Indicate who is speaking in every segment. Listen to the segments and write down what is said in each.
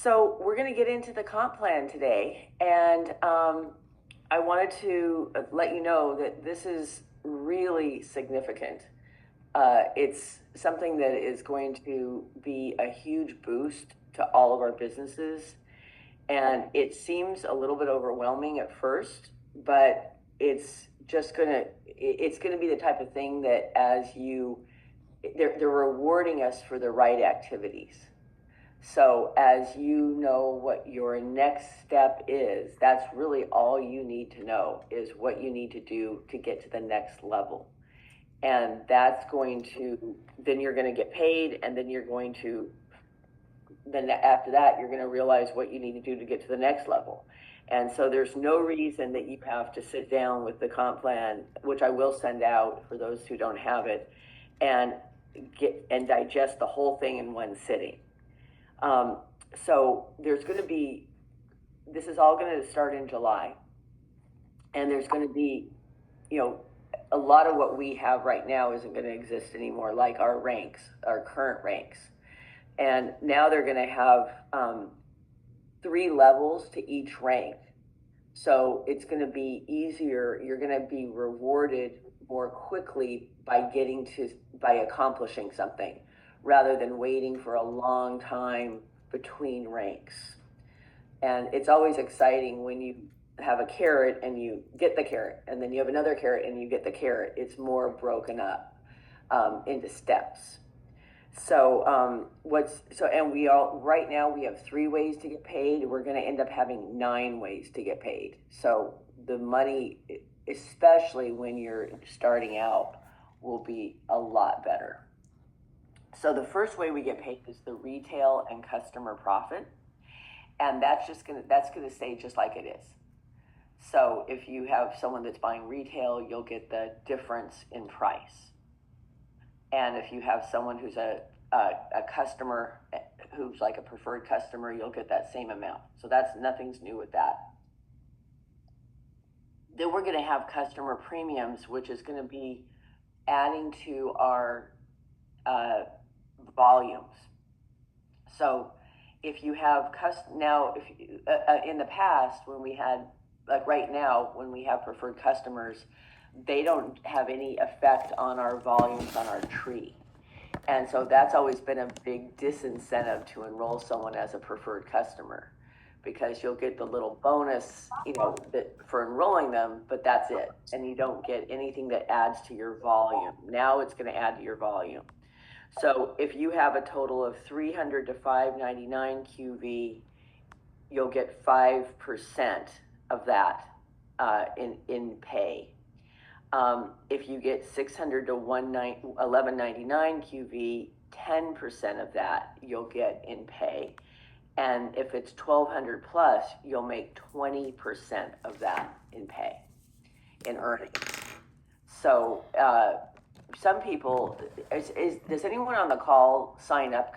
Speaker 1: So we're going to get into the comp plan today, and I wanted to let you know that this is really significant. It's something that is going to be a huge boost to all of our businesses, and it seems a little bit overwhelming at first, but it's gonna be the type of thing that they're rewarding us for the right activities. So as you know what your next step is, that's really all you need to know is what you need to do to get to the next level. And then you're going to get paid, and then after that, you're going to realize what you need to do to get to the next level. And so there's no reason that you have to sit down with the comp plan, which I will send out for those who don't have it, and digest the whole thing in one sitting. So this is all going to start in July, and there's going to be, a lot of what we have right now isn't going to exist anymore, like our current ranks. And now they're going to have 3 levels to each rank. So it's going to be easier. You're going to be rewarded more quickly by accomplishing something, rather than waiting for a long time between ranks. And it's always exciting when you have a carrot and you get the carrot, and then you have another carrot and you get the carrot. It's more broken up into steps. Right now we have 3 ways to get paid. We're going to end up having 9 ways to get paid. So the money, especially when you're starting out, will be a lot better. So the first way we get paid is the retail and customer profit, and that's going to stay just like it is. So if you have someone that's buying retail, you'll get the difference in price. And if you have someone who's a customer who's like a preferred customer, you'll get that same amount. So nothing's new with that. Then we're going to have customer premiums, which is going to be adding to our volumes. So if you have in the past, when we had, like right now, when we have preferred customers, they don't have any effect on our volumes on our tree. And so that's always been a big disincentive to enroll someone as a preferred customer, because you'll get the little bonus, for enrolling them, but that's it. And you don't get anything that adds to your volume. Now it's going to add to your volume. So if you have a total of 300 to 599 QV, you'll get 5% of that in pay. If you get 600 to 1199 QV, 10% of that you'll get in pay. And if it's 1200 plus, you'll make 20% of that in pay, in earnings. So some people, does anyone on the call sign up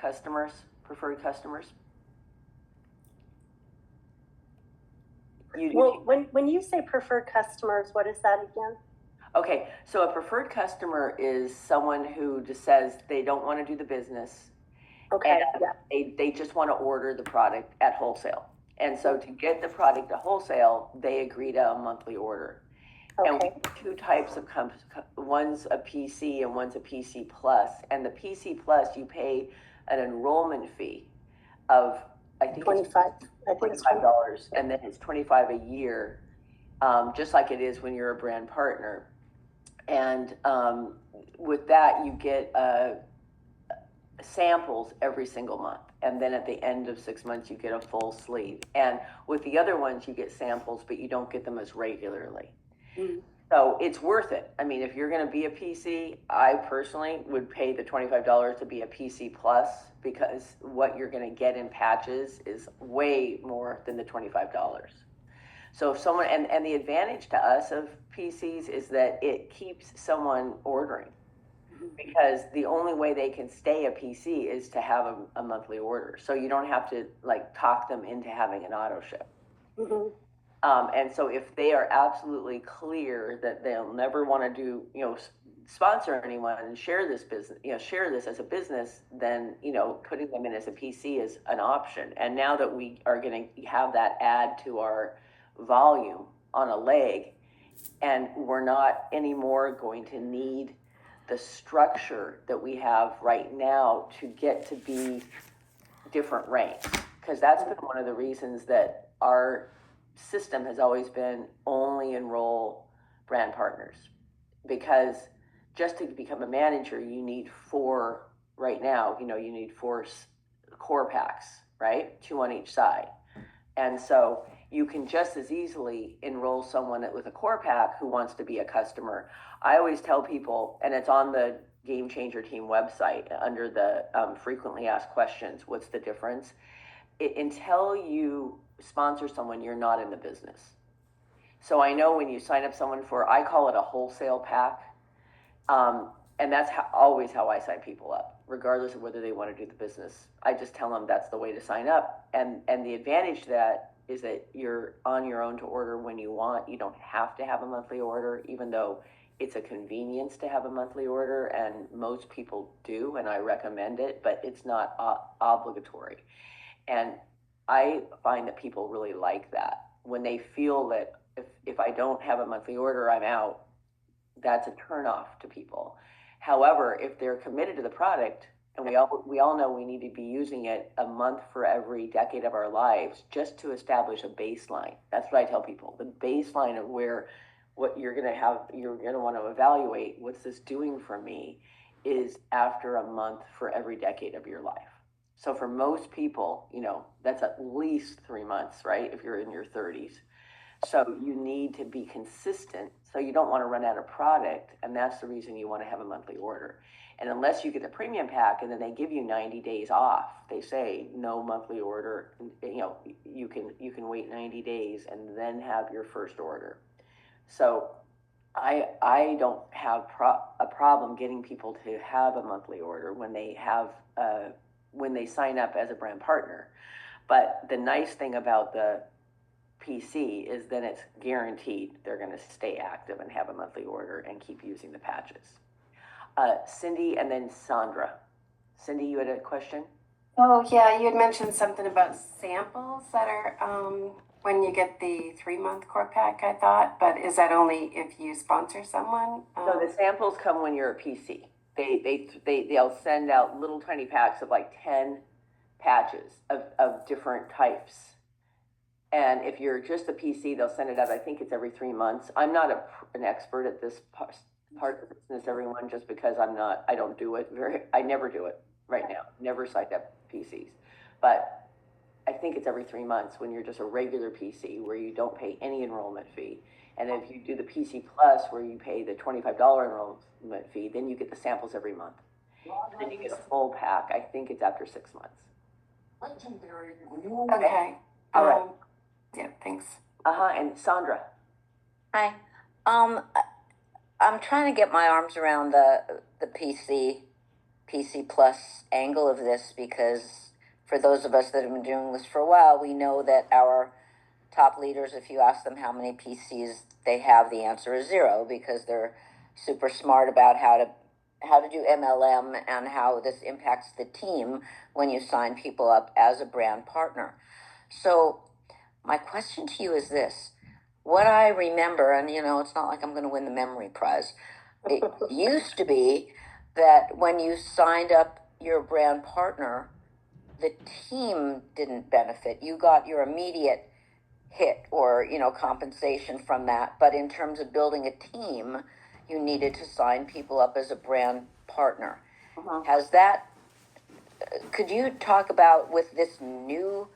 Speaker 1: preferred customers?
Speaker 2: When you say preferred customers, what is that again?
Speaker 1: Okay, so a preferred customer is someone who just says they don't want to do the business.
Speaker 2: Okay.
Speaker 1: And they just want to order the product at wholesale. And so to get the product at wholesale, they agree to a monthly order. Okay. And we have 2 types of one's a PC and one's a PC Plus. And the PC Plus, you pay an enrollment fee of, I think
Speaker 2: $25.
Speaker 1: It's $25, and then it's $25 a year, just like it is when you're a brand partner. And with that, you get samples every single month. And then at the end of 6 months, you get a full sleeve. And with the other ones, you get samples, but you don't get them as regularly. Mm-hmm. So it's worth it. I mean, if you're going to be a PC, I personally would pay the $25 to be a PC Plus, because what you're going to get in patches is way more than the $25. So if someone, and the advantage to us of PCs is that it keeps someone ordering, because the only way they can stay a PC is to have a monthly order. So you don't have to talk them into having an auto ship. Mm-hmm. And so if they are absolutely clear that they'll never want to do, sponsor anyone and share this business, share this as a business, then, putting them in as a PC is an option. And now that we are going to have that add to our volume on a leg, and we're not anymore going to need the structure that we have right now to get to be different ranks. Because that's been one of the reasons that our system has always been only enroll brand partners. Because just to become a manager, you need 4, right now, you need 4 core packs, right? 2 on each side. And so you can just as easily enroll someone with a core pack who wants to be a customer. I always tell people, and it's on the Game Changer Team website under the frequently asked questions, what's the difference? Until you sponsor someone, you're not in the business. So I know when you sign up someone I call it a wholesale pack, and that's always how I sign people up, regardless of whether they want to do the business. I just tell them that's the way to sign up, and the advantage to that is that you're on your own to order when you want. You don't have to have a monthly order, even though it's a convenience to have a monthly order, and most people do, and I recommend it, but it's not obligatory. And I find that people really like that. When they feel that if I don't have a monthly order, I'm out, that's a turnoff to people. However, if they're committed to the product, and we all know we need to be using it a month for every decade of our lives just to establish a baseline. That's what I tell people. The baseline of what you're going to want to evaluate, what's this doing for me, is after a month for every decade of your life. So for most people, that's at least 3 months, right? If you're in your 30s. So you need to be consistent. So you don't want to run out of product, and that's the reason you want to have a monthly order. And unless you get the premium pack and then they give you 90 days off, they say no monthly order, you can wait 90 days and then have your first order. So I don't have a problem getting people to have a monthly order when they sign up as a brand partner. But the nice thing about the PC is then it's guaranteed they're going to stay active and have a monthly order and keep using the patches. Cindy and then Sandra. Cindy, you had a question?
Speaker 3: Oh, yeah, you had mentioned something about samples that are when you get the 3-month core pack, I thought, but is that only if you sponsor someone?
Speaker 1: No, the samples come when you're a PC. They'll send out little tiny packs of like 10 patches of different types. And if you're just a PC, they'll send it out. I think it's every 3 months. I'm not an expert at this part of the business, everyone, just because I don't do it I never do it right now. Never signed up PCs. But I think it's every 3 months when you're just a regular PC where you don't pay any enrollment fee. And if you do the PC Plus where you pay the $25 enrollment fee, then you get the samples every month. And then you get a full pack. I think it's after 6 months.
Speaker 3: Okay.
Speaker 1: All right.
Speaker 3: Yeah, thanks.
Speaker 1: And Sandra.
Speaker 4: Hi. I'm trying to get my arms around the PC Plus angle of this, because for those of us that have been doing this for a while, we know that our top leaders, if you ask them how many PCs they have, the answer is 0, because they're super smart about how to do MLM and how this impacts the team when you sign people up as a brand partner. So my question to you is this. What I remember, and it's not like I'm going to win the memory prize, it used to be that when you signed up your brand partner, the team didn't benefit. You got your immediate hit or, compensation from that. But in terms of building a team, you needed to sign people up as a brand partner. Could you talk about, with this new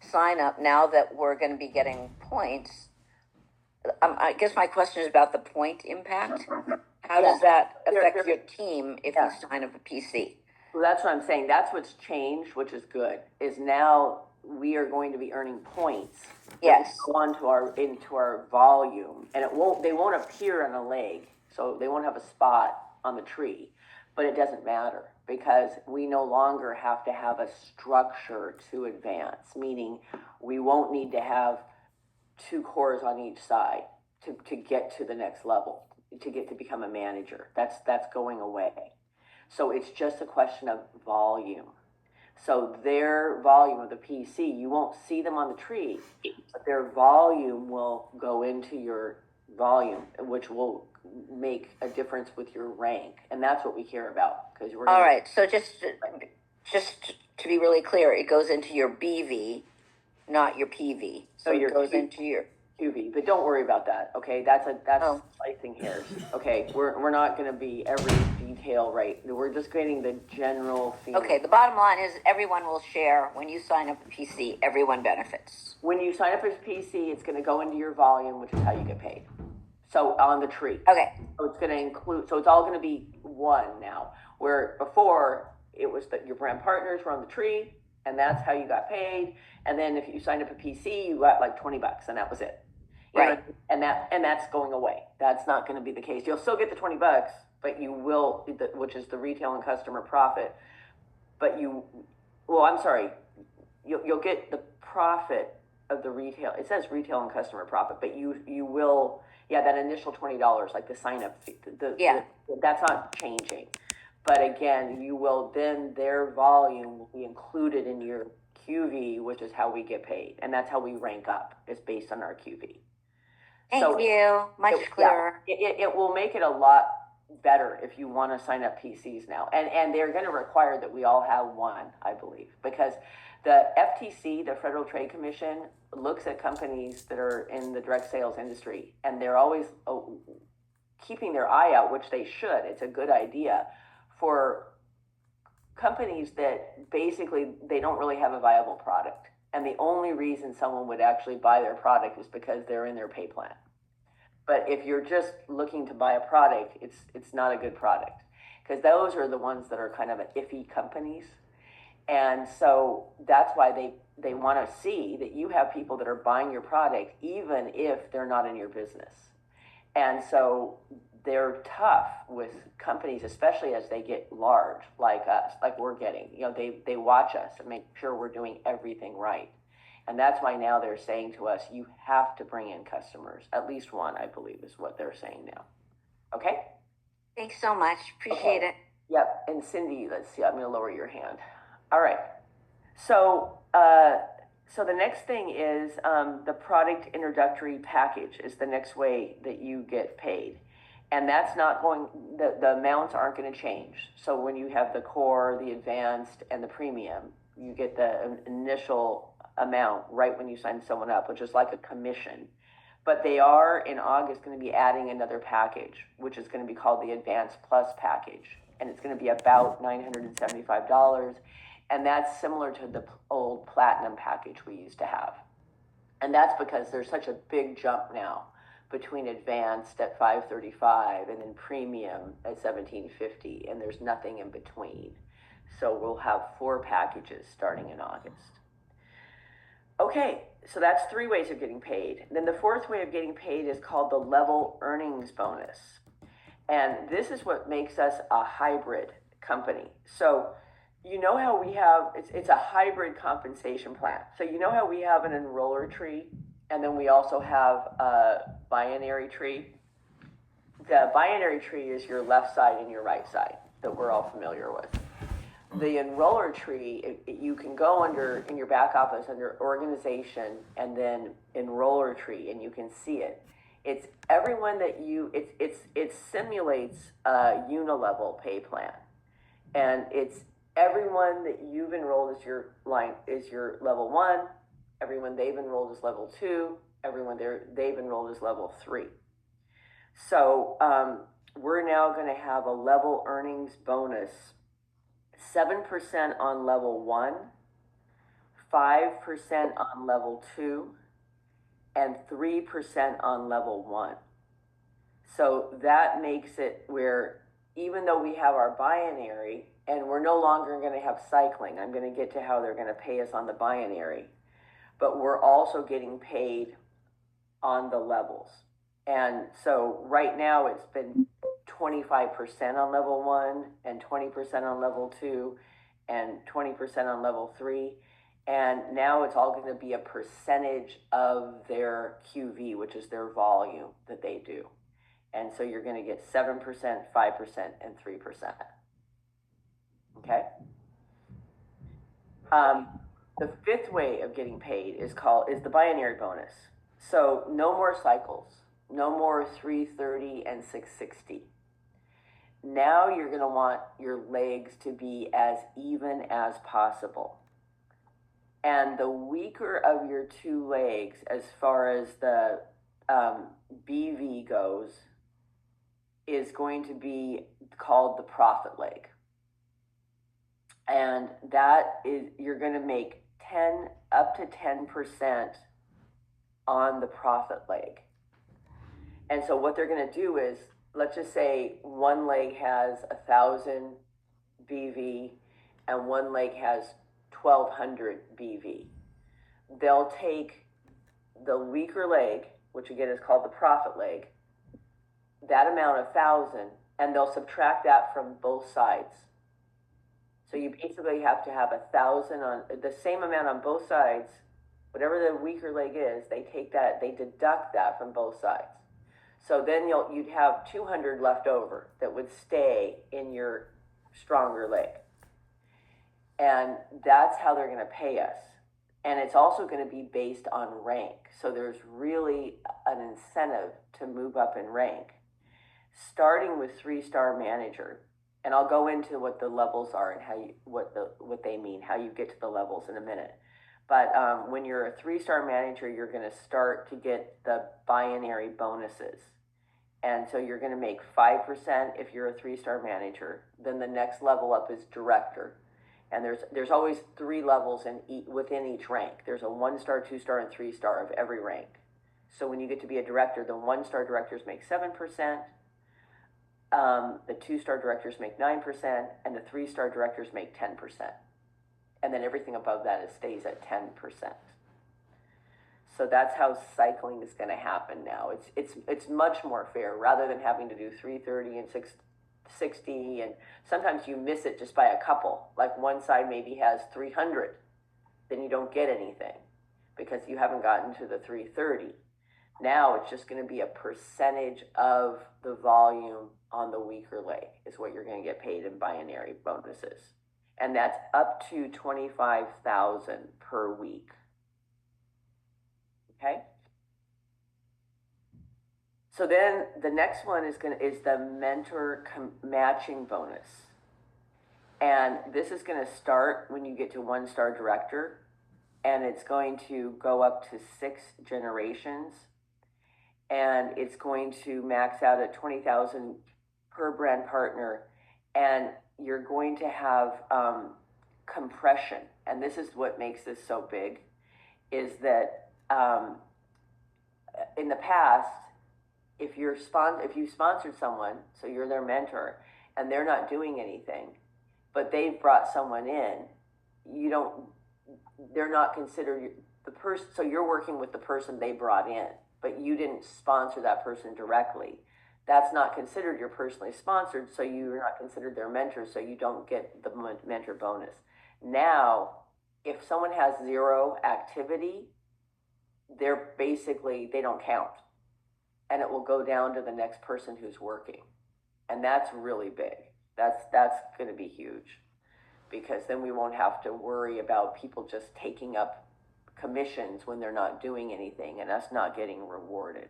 Speaker 4: sign up, now that we're going to be getting points, I guess my question is about the point impact. How does that affect your team if you sign up a PC?
Speaker 1: Well, that's what I'm saying. That's what's changed, which is good, is now we are going to be earning points.
Speaker 4: Yes.
Speaker 1: Into our volume, and they won't appear on a leg, so they won't have a spot on the tree, but it doesn't matter because we no longer have to have a structure to advance, meaning we won't need to have 2 cores on each side to get to the next level. to get to become a manager. That's going away. So it's just a question of volume. So their volume of the PC, you won't see them on the tree, but their volume will go into your volume, which will make a difference with your rank. And that's what we care about, because we're
Speaker 4: All right, so just to be really clear, it goes into your BV, not your PV. So
Speaker 1: your
Speaker 4: it goes into your
Speaker 1: QV, but don't worry about that. Okay, that's
Speaker 4: Oh.
Speaker 1: slicing hairs. Okay, we're not going to be every detail right. We're just getting the general feeling.
Speaker 4: Okay, the bottom line is everyone will share. When you sign up a PC, everyone benefits.
Speaker 1: When you sign up as PC, it's going to go into your volume, which is how you get paid. So on the tree.
Speaker 4: Okay,
Speaker 1: So it's going to include. So it's all going to be one now. Where before it was that your brand partners were on the tree, and that's how you got paid. And then if you signed up a PC, you got like $20, and that was it.
Speaker 4: Right.
Speaker 1: And that's going away. That's not going to be the case. You'll still get the $20, but you will, which is the retail and customer profit. But I'm sorry, you'll get the profit of the retail. It says retail and customer profit, but you will, that initial $20, like the sign up fee, that's not changing. But again, you will then, their volume will be included in your QV, which is how we get paid, and that's how we rank up. It's based on our QV.
Speaker 4: thank you. Much clearer.
Speaker 1: It will make it a lot better if you want to sign up PCs now, and they're going to require that we all have one, I believe, because the FTC, the Federal Trade Commission, looks at companies that are in the direct sales industry, and they're always keeping their eye out, which they should. It's a good idea for companies that basically they don't really have a viable product, and the only reason someone would actually buy their product is because they're in their pay plan. But if you're just looking to buy a product, it's not a good product, because those are the ones that are kind of iffy companies. And so that's why they want to see that you have people that are buying your product even if they're not in your business. And so they're tough with companies, especially as they get large, like us, like we're getting. They watch us and make sure we're doing everything right. And that's why now they're saying to us, you have to bring in customers. At least one, I believe, is what they're saying now. Okay?
Speaker 4: Thanks so much. Appreciate it.
Speaker 1: Yep. And Cindy, let's see, I'm going to lower your hand. All right. So the next thing is the product introductory package is the next way that you get paid. And that's not going, the amounts aren't going to change. So when you have the core, the advanced, and the premium, you get the initial amount right when you sign someone up, which is like a commission. But they are in August going to be adding another package, which is going to be called the Advanced Plus package. And it's going to be about $975. And that's similar to the old Platinum package we used to have. And that's because there's such a big jump now between Advanced at $535 and then Premium at $1,750, and there's nothing in between. So we'll have 4 packages starting in August. Okay, so that's 3 ways of getting paid. Then the 4th way of getting paid is called the level earnings bonus. And this is what makes us a hybrid company. So you know how we have, it's a hybrid compensation plan. So you know how we have an enroller tree, and then we also have a binary tree. The binary tree is your left side and your right side that we're all familiar with. The enroller tree, you can go under, in your back office, under organization, and then enroller tree, and you can see it. It's everyone that it simulates a unilevel pay plan. And it's everyone that you've enrolled as your level 1, everyone they've enrolled is level 2, everyone they've enrolled is level 3. So we're now going to have a level earnings bonus, 7% on level 1, 5% on level 2, and 3% on level 1. So that makes it where even though we have our binary, and we're no longer going to have cycling, I'm going to get to how they're going to pay us on the binary, but we're also getting paid on the levels. And so right now it's been 25% on level 1 and 20% on level 2 and 20% on level 3. And now it's all going to be a percentage of their QV, which is their volume that they do. And so you're gonna get 7%, 5%, and 3%. Okay? The fifth way of getting paid is the binary bonus. So no more cycles, no more 330 and 660. Now you're going to want your legs to be as even as possible. And the weaker of your two legs, as far as the BV goes, is going to be called the profit leg. And that is, you're going to make up to 10% on the profit leg. And so what they're going to do is, let's just say one leg has 1,000 BV and one leg has 1,200 BV. They'll take the weaker leg, which again is called the profit leg, that amount of 1,000, and they'll subtract that from both sides. So you basically have to have 1,000 on the same amount on both sides. Whatever the weaker leg is, they take that, they deduct that from both sides. So then you'd have 200 left over that would stay in your stronger leg. And that's how they're going to pay us. And it's also going to be based on rank. So there's really an incentive to move up in rank, starting with 3-star manager. And I'll go into what the levels are and what they mean, how you get to the levels in a minute. But when you're a 3-star manager, you're going to start to get the binary bonuses. And so you're going to make 5% if you're a 3-star manager. Then the next level up is director. And there's always 3 levels within each rank. There's a 1-star, 2-star, and 3-star of every rank. So when you get to be a director, the 1-star directors make 7%. The 2-star directors make 9%, and the 3-star directors make 10%. And then everything above that stays at 10%. So that's how cycling is going to happen now. It's much more fair, rather than having to do 330 and 660, and sometimes you miss it just by a couple. Like one side maybe has 300, then you don't get anything because you haven't gotten to the 330. Now it's just going to be a percentage of the volume on the weaker leg is what you're going to get paid in binary bonuses. And that's up to 25,000 per week. Okay? So then the next one is the mentor matching bonus. And this is going to start when you get to 1-star director, and it's going to go up to 6 generations. And it's going to max out at 20,000 per brand partner, and you're going to have compression. And this is what makes this so big, is that in the past, if you sponsored someone, so you're their mentor, and they're not doing anything, but they've brought someone in, they're not considered the person. So you're working with the person they brought in, but you didn't sponsor that person directly. That's not considered you're personally sponsored, so you're not considered their mentor, so you don't get the mentor bonus. Now, if someone has 0 activity, they don't count. And it will go down to the next person who's working. And that's really big. That's going to be huge, because then we won't have to worry about people just taking up commissions when they're not doing anything and us not getting rewarded.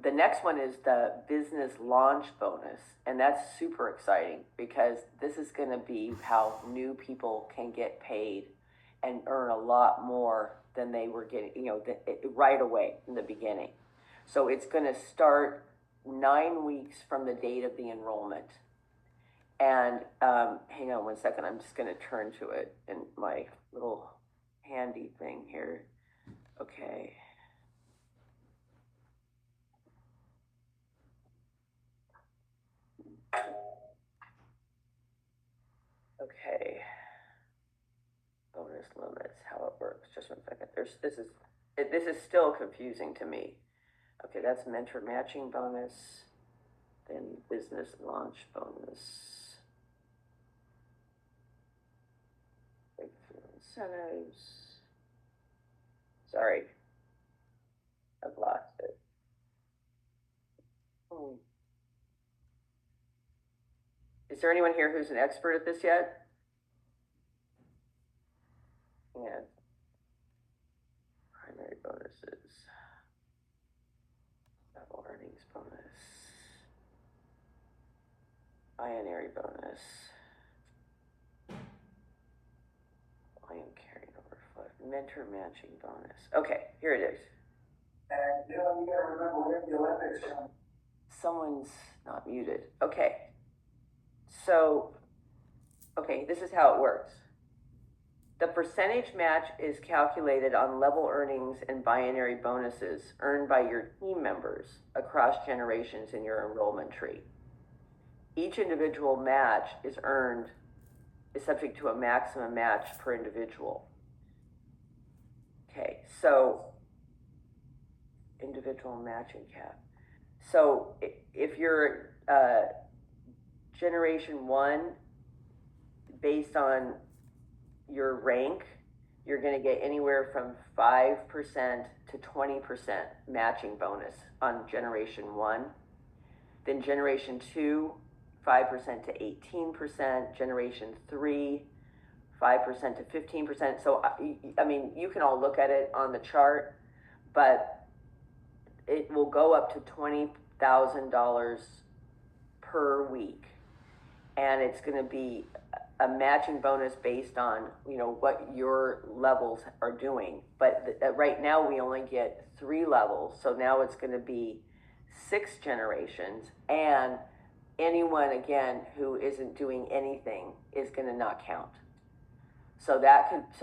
Speaker 1: The next one is the business launch bonus, and that's super exciting because this is going to be how new people can get paid and earn a lot more than they were getting, right away in the beginning. So it's going to start 9 weeks from the date of the enrollment. And hang on one second, I'm just going to turn to it in my little handy thing here. Okay. Okay. Bonus limits, how it works. Just one second. This is still confusing to me. Okay, that's mentor matching bonus, then business launch bonus, breakthrough incentives. Sorry, I've lost it. Is there anyone here who's an expert at this yet? And primary bonuses, level earnings bonus, binary bonus, volume carried over flood, mentor matching bonus. Okay, here it is.
Speaker 5: And you know, you gotta remember when the Olympics come.
Speaker 1: Someone's not muted. Okay. So, okay, this is how it works. The percentage match is calculated on level earnings and binary bonuses earned by your team members across generations in your enrollment tree. Each individual match is subject to a maximum match per individual. Okay, so individual matching cap. So if you're generation 1, based on your rank, you're going to get anywhere from 5% to 20% matching bonus on generation 1. Then generation 2, 5% to 18%. Generation 3, 5% to 15%. So, I mean, you can all look at it on the chart, but it will go up to $20,000 per week. And it's going to be a matching bonus based on, you know, what your levels are doing. But right now we only get 3 levels. So now it's going to be 6 generations, and anyone again who isn't doing anything is going to not count. So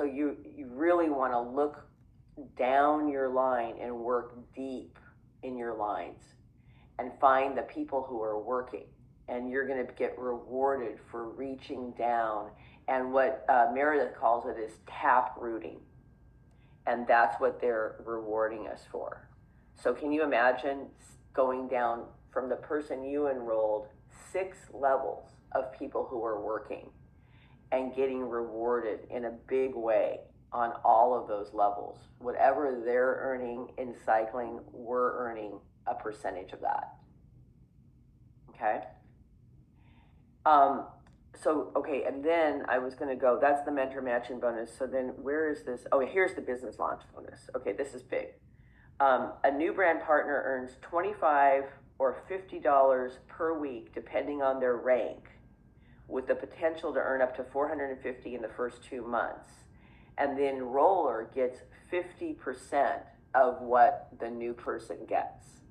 Speaker 1: you really want to look down your line and work deep in your lines and find the people who are working. And you're going to get rewarded for reaching down. And what Meredith calls it is tap rooting. And that's what they're rewarding us for. So can you imagine going down from the person you enrolled 6 levels of people who are working and getting rewarded in a big way on all of those levels? Whatever they're earning in cycling, we're earning a percentage of that. Okay? Okay, and then I was gonna go, that's the mentor matching bonus. So then where is this? Oh, here's the business launch bonus. Okay, this is big. A new brand partner earns $25 or $50 per week, depending on their rank, with the potential to earn up to $450 in the first 2 months. And the enroller gets 50% of what the new person gets.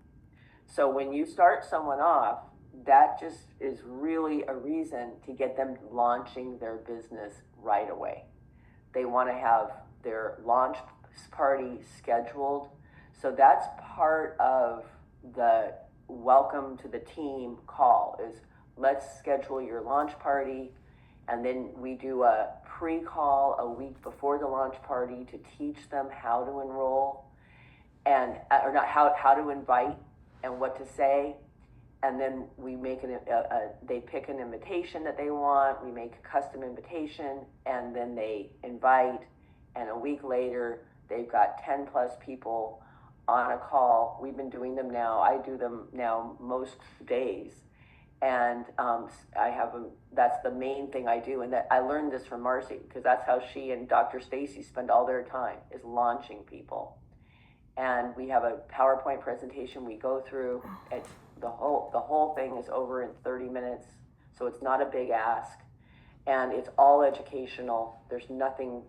Speaker 1: So when you start someone off, that just is really a reason to get them launching their business right away. They want to have their launch party scheduled. So that's part of the welcome to the team call, is let's schedule your launch party. And then we do a pre-call a week before the launch party to teach them how to enroll and, or not how to invite and what to say. And then we make they pick an invitation that they want, we make a custom invitation, and then they invite, and a week later, they've got 10 plus people on a call. We've been doing them now, I do them now most days, and that's the main thing I do, and that I learned this from Marcy, because that's how she and Dr. Stacy spend all their time, is launching people. And we have a PowerPoint presentation we go through. The whole thing is over in 30 minutes, so it's not a big ask, and it's all educational. There's nothing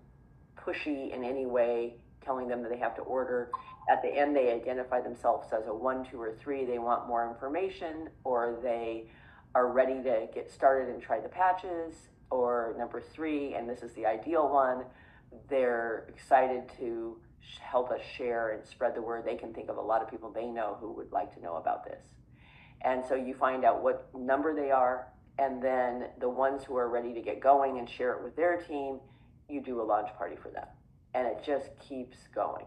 Speaker 1: pushy in any way, telling them that they have to order. At the end, they identify themselves as a 1, 2, or 3. They want more information, or they are ready to get started and try the patches, or number 3, and this is the ideal one, they're excited to help us share and spread the word. They can think of a lot of people they know who would like to know about this. And so you find out what number they are, and then the ones who are ready to get going and share it with their team, you do a launch party for them. And it just keeps going.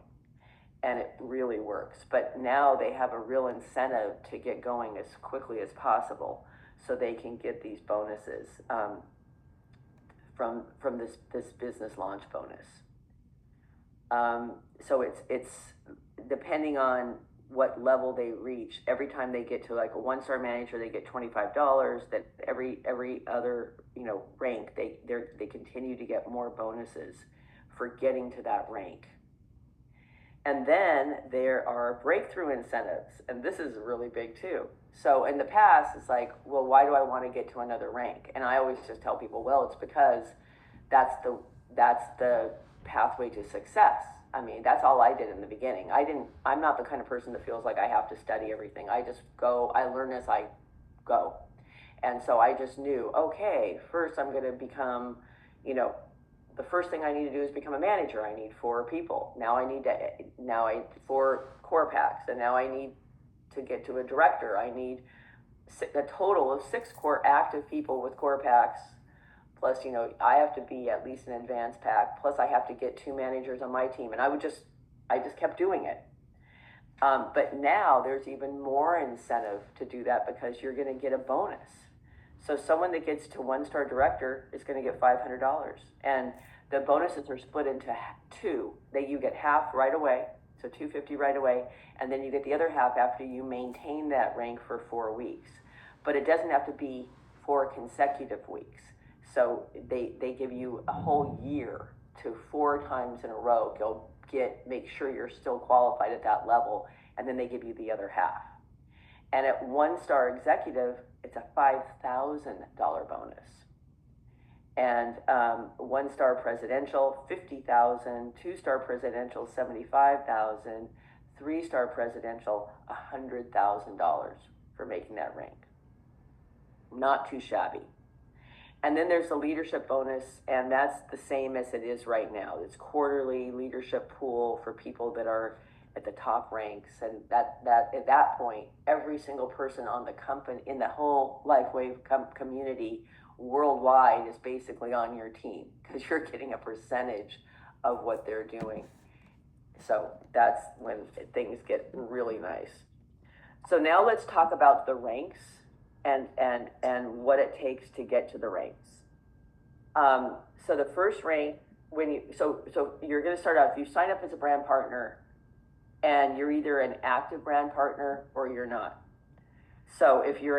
Speaker 1: And it really works. But now they have a real incentive to get going as quickly as possible so they can get these bonuses from this business launch bonus. So it's depending on what level they reach. Every time they get to like a 1-star manager, they get $25. That every other rank, they continue to get more bonuses for getting to that rank. And then there are breakthrough incentives, and this is really big too. So in the past, it's like, well, why do I want to get to another rank? And I always just tell people, well, it's because that's the pathway to success. I mean, that's all I did in the beginning. I'm not the kind of person that feels like I have to study everything. I just go, I learn as I go. And so I just knew, okay, first I'm going to become, the first thing I need to do is become a manager. I need 4 people. Now I need 4 core packs, and now I need to get to a director. I need a total of 6 core active people with core packs. Plus, I have to be at least an advanced pack. Plus, I have to get 2 managers on my team, and I just kept doing it. But now there's even more incentive to do that because you're going to get a bonus. So someone that gets to 1-star director is going to get $500, and the bonuses are split into 2. You get half right away, so $250 right away, and then you get the other half after you maintain that rank for 4 weeks. But it doesn't have to be 4 consecutive weeks. So they give you a whole year to 4 times in a row go make sure you're still qualified at that level, and then they give you the other half. And at 1-star executive, it's a $5,000 bonus. And 1-star presidential, $50,000, 2-star presidential, $75,000, 3-star presidential, $100,000 for making that rank. Not too shabby. And then there's the leadership bonus, and that's the same as it is right now. It's quarterly leadership pool for people that are at the top ranks, and that at that point, every single person on the company in the whole LifeWave community worldwide is basically on your team because you're getting a percentage of what they're doing. So that's when things get really nice. So now let's talk about the ranks and what it takes to get to the ranks. So the first rank, so you're going to start out, if you sign up as a brand partner, and you're either an active brand partner or you're not. So if you're